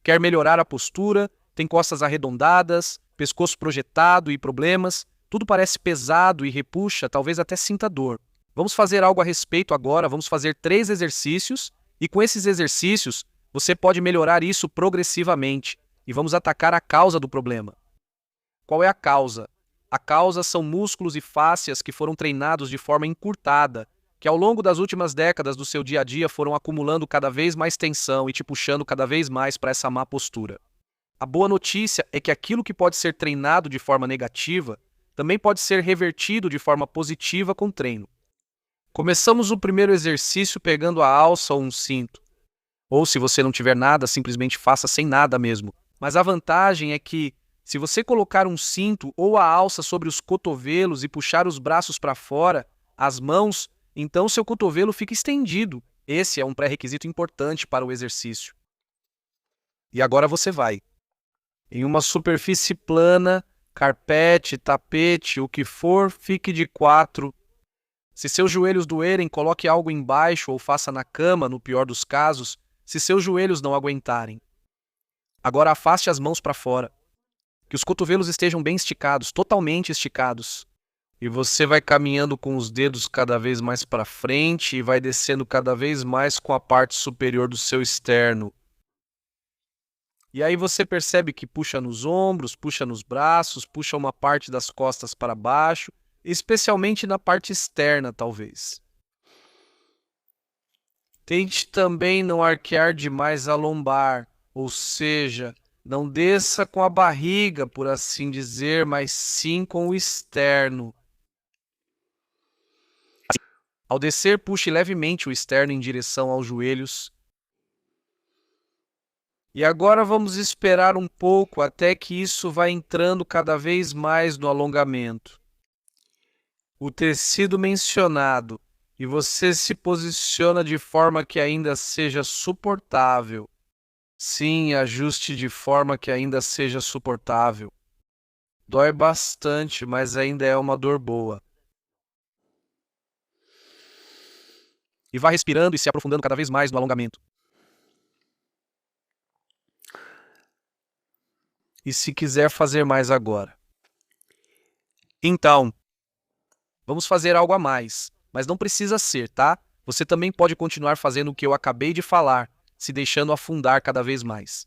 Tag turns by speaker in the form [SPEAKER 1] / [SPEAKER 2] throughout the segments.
[SPEAKER 1] Quer melhorar a postura, tem costas arredondadas, pescoço projetado e problemas, tudo parece pesado e repuxa, talvez até sinta dor. Vamos fazer algo a respeito agora, vamos fazer 3 exercícios, e com esses exercícios, você pode melhorar isso progressivamente, e vamos atacar a causa do problema. Qual é a causa? A causa são músculos e fáscias que foram treinados de forma encurtada, que ao longo das últimas décadas do seu dia a dia foram acumulando cada vez mais tensão e te puxando cada vez mais para essa má postura. A boa notícia é que aquilo que pode ser treinado de forma negativa também pode ser revertido de forma positiva com treino. Começamos o primeiro exercício pegando a alça ou um cinto. Ou se você não tiver nada, simplesmente faça sem nada mesmo. Mas a vantagem é que, se você colocar um cinto ou a alça sobre os cotovelos e puxar os braços para fora, as mãos, então seu cotovelo fica estendido. Esse é um pré-requisito importante para o exercício. E agora você vai. Em uma superfície plana, carpete, tapete, o que for, fique de 4. Se seus joelhos doerem, coloque algo embaixo ou faça na cama, no pior dos casos, se seus joelhos não aguentarem. Agora afaste as mãos para fora. Que os cotovelos estejam bem esticados, totalmente esticados. E você vai caminhando com os dedos cada vez mais para frente e vai descendo cada vez mais com a parte superior do seu externo. E aí você percebe que puxa nos ombros, puxa nos braços, puxa uma parte das costas para baixo, especialmente na parte externa, talvez. Tente também não arquear demais a lombar, ou seja, não desça com a barriga, por assim dizer, mas sim com o externo. Ao descer, puxe levemente o externo em direção aos joelhos. E agora vamos esperar um pouco até que isso vá entrando cada vez mais no alongamento. O tecido mencionado, e você se posiciona de forma que ainda seja suportável. Sim, ajuste de forma que ainda seja suportável. Dói bastante, mas ainda é uma dor boa. E vá respirando e se aprofundando cada vez mais no alongamento. E se quiser fazer mais agora. Então, vamos fazer algo a mais, mas não precisa ser, tá? Você também pode continuar fazendo o que eu acabei de falar, se deixando afundar cada vez mais.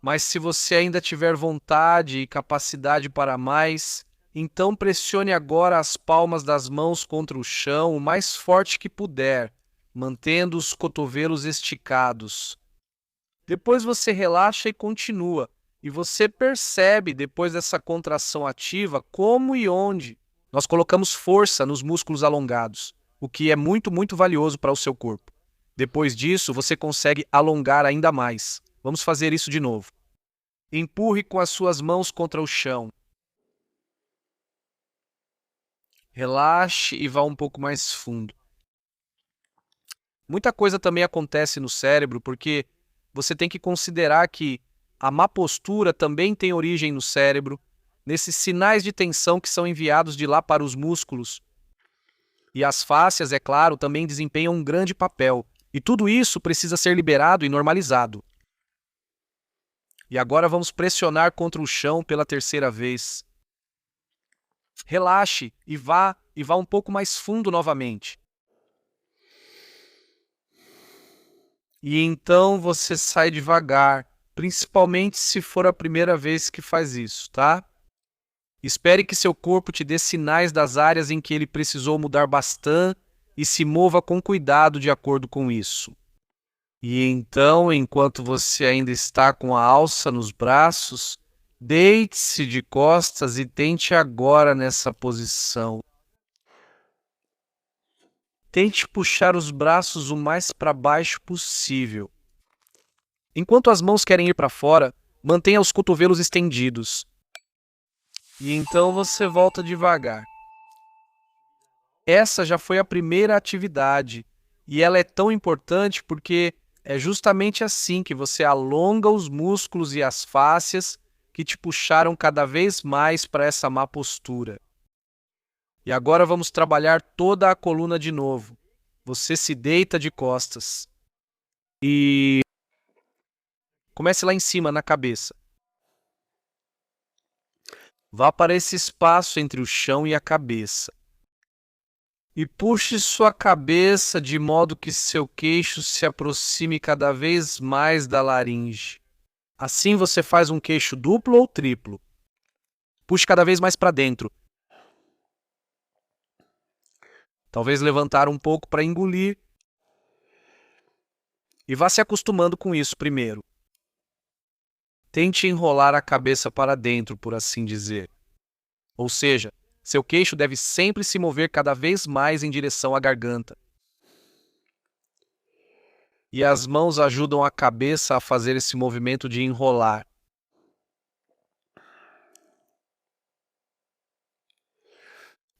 [SPEAKER 1] Mas se você ainda tiver vontade e capacidade para mais, então pressione agora as palmas das mãos contra o chão o mais forte que puder, mantendo os cotovelos esticados. Depois você relaxa e continua, e você percebe, depois dessa contração ativa, como e onde nós colocamos força nos músculos alongados, o que é muito, muito valioso para o seu corpo. Depois disso, você consegue alongar ainda mais. Vamos fazer isso de novo. Empurre com as suas mãos contra o chão. Relaxe e vá um pouco mais fundo. Muita coisa também acontece no cérebro porque você tem que considerar que a má postura também tem origem no cérebro, nesses sinais de tensão que são enviados de lá para os músculos. E as fáscias, é claro, também desempenham um grande papel. E tudo isso precisa ser liberado e normalizado. E agora vamos pressionar contra o chão pela terceira vez. Relaxe e vá um pouco mais fundo novamente. E então você sai devagar, principalmente se for a primeira vez que faz isso, tá? Espere que seu corpo te dê sinais das áreas em que ele precisou mudar bastante e se mova com cuidado de acordo com isso. E então, enquanto você ainda está com a alça nos braços, deite-se de costas e tente agora nessa posição. Tente puxar os braços o mais para baixo possível. Enquanto as mãos querem ir para fora, mantenha os cotovelos estendidos. E então você volta devagar. Essa já foi a primeira atividade, e ela é tão importante porque é justamente assim que você alonga os músculos e as fáscias que te puxaram cada vez mais para essa má postura. E agora vamos trabalhar toda a coluna de novo. Você se deita de costas. E Comece lá em cima, na cabeça. Vá para esse espaço entre o chão e a cabeça. E puxe sua cabeça de modo que seu queixo se aproxime cada vez mais da laringe. Assim você faz um queixo duplo ou triplo. Puxe cada vez mais para dentro. Talvez levantar um pouco para engolir. E vá se acostumando com isso primeiro. Tente enrolar a cabeça para dentro, por assim dizer. Ou seja, seu queixo deve sempre se mover cada vez mais em direção à garganta. E as mãos ajudam a cabeça a fazer esse movimento de enrolar.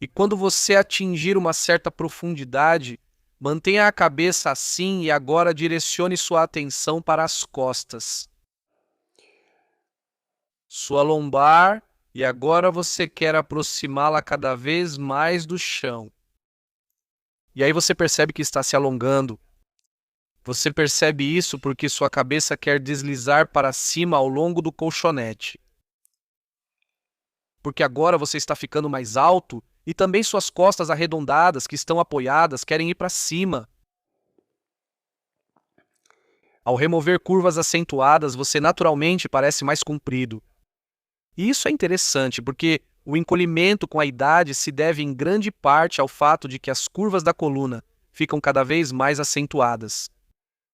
[SPEAKER 1] E quando você atingir uma certa profundidade, mantenha a cabeça assim e agora direcione sua atenção para as costas. Sua lombar, e agora você quer aproximá-la cada vez mais do chão. E aí você percebe que está se alongando. Você percebe isso porque sua cabeça quer deslizar para cima ao longo do colchonete. Porque agora você está ficando mais alto e também suas costas arredondadas que estão apoiadas querem ir para cima. Ao remover curvas acentuadas, você naturalmente parece mais comprido. E isso é interessante porque o encolhimento com a idade se deve em grande parte ao fato de que as curvas da coluna ficam cada vez mais acentuadas.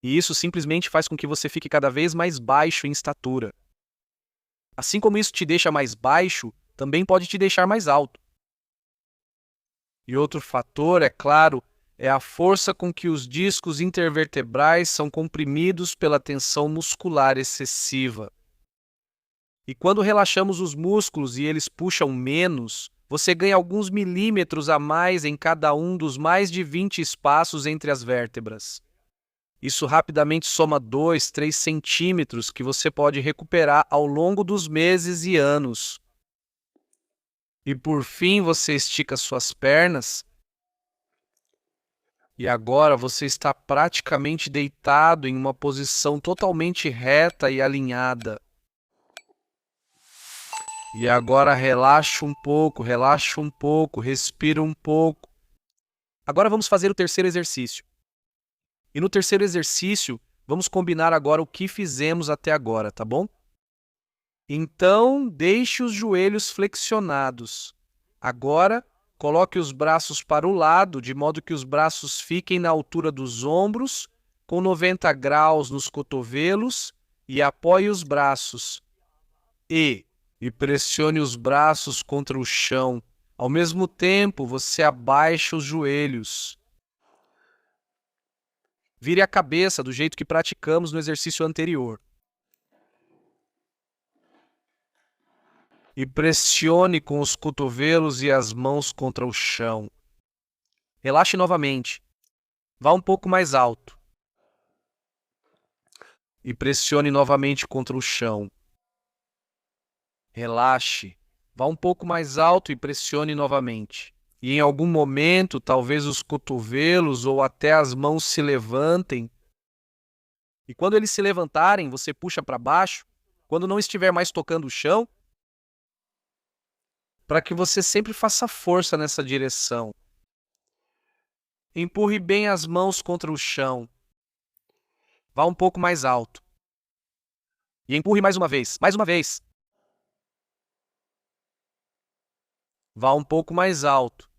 [SPEAKER 1] E isso simplesmente faz com que você fique cada vez mais baixo em estatura. Assim como isso te deixa mais baixo, também pode te deixar mais alto. E outro fator, é claro, é a força com que os discos intervertebrais são comprimidos pela tensão muscular excessiva. E quando relaxamos os músculos e eles puxam menos, você ganha alguns milímetros a mais em cada um dos mais de 20 espaços entre as vértebras. Isso rapidamente soma 2, 3 centímetros que você pode recuperar ao longo dos meses e anos. E por fim você estica suas pernas. E agora você está praticamente deitado em uma posição totalmente reta e alinhada. E agora relaxa um pouco, respira um pouco. Agora vamos fazer o terceiro exercício. E no terceiro exercício, vamos combinar agora o que fizemos até agora, tá bom? Então, deixe os joelhos flexionados. Agora, coloque os braços para o lado, de modo que os braços fiquem na altura dos ombros, com 90 graus nos cotovelos, e apoie os braços. E pressione os braços contra o chão. Ao mesmo tempo, você abaixa os joelhos. Vire a cabeça do jeito que praticamos no exercício anterior. E pressione com os cotovelos e as mãos contra o chão. Relaxe novamente. Vá um pouco mais alto. E pressione novamente contra o chão. Relaxe. Vá um pouco mais alto e pressione novamente. E em algum momento, talvez os cotovelos ou até as mãos se levantem. E quando eles se levantarem, você puxa para baixo. Quando não estiver mais tocando o chão, para que você sempre faça força nessa direção. Empurre bem as mãos contra o chão. Vá um pouco mais alto. E empurre mais uma vez. Mais uma vez. Vá um pouco mais alto.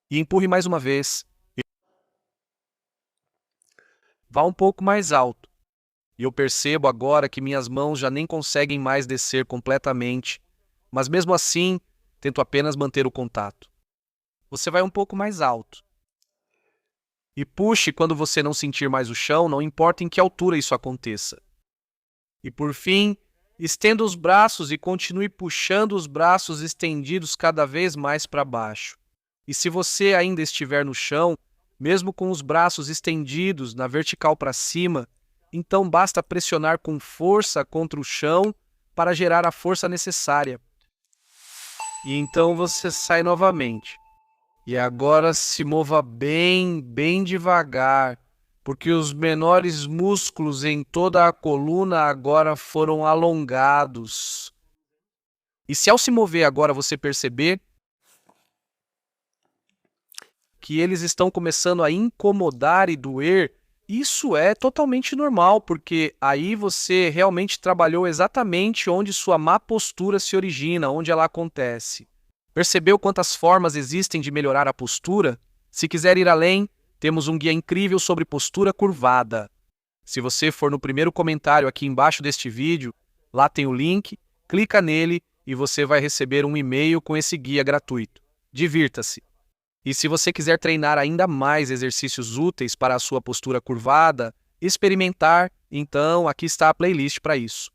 [SPEAKER 1] E empurre mais uma vez. Vá um pouco mais alto. E eu percebo agora que minhas mãos já nem conseguem mais descer completamente. Mas mesmo assim, tento apenas manter o contato. Você vai um pouco mais alto. E puxe quando você não sentir mais o chão, não importa em que altura isso aconteça. E por fim, estenda os braços e continue puxando os braços estendidos cada vez mais para baixo. E se você ainda estiver no chão, mesmo com os braços estendidos na vertical para cima, então basta pressionar com força contra o chão para gerar a força necessária. E então você sai novamente. E agora se mova bem devagar, porque os menores músculos em toda a coluna agora foram alongados. E se ao se mover agora você perceber que eles estão começando a incomodar e doer, isso é totalmente normal, porque aí você realmente trabalhou exatamente onde sua má postura se origina, onde ela acontece. Percebeu quantas formas existem de melhorar a postura? Se quiser ir além, temos um guia incrível sobre postura curvada. Se você for no primeiro comentário aqui embaixo deste vídeo, lá tem o link, clica nele e você vai receber um e-mail com esse guia gratuito. Divirta-se! E se você quiser treinar ainda mais exercícios úteis para a sua postura curvada, experimentar, então aqui está a playlist para isso.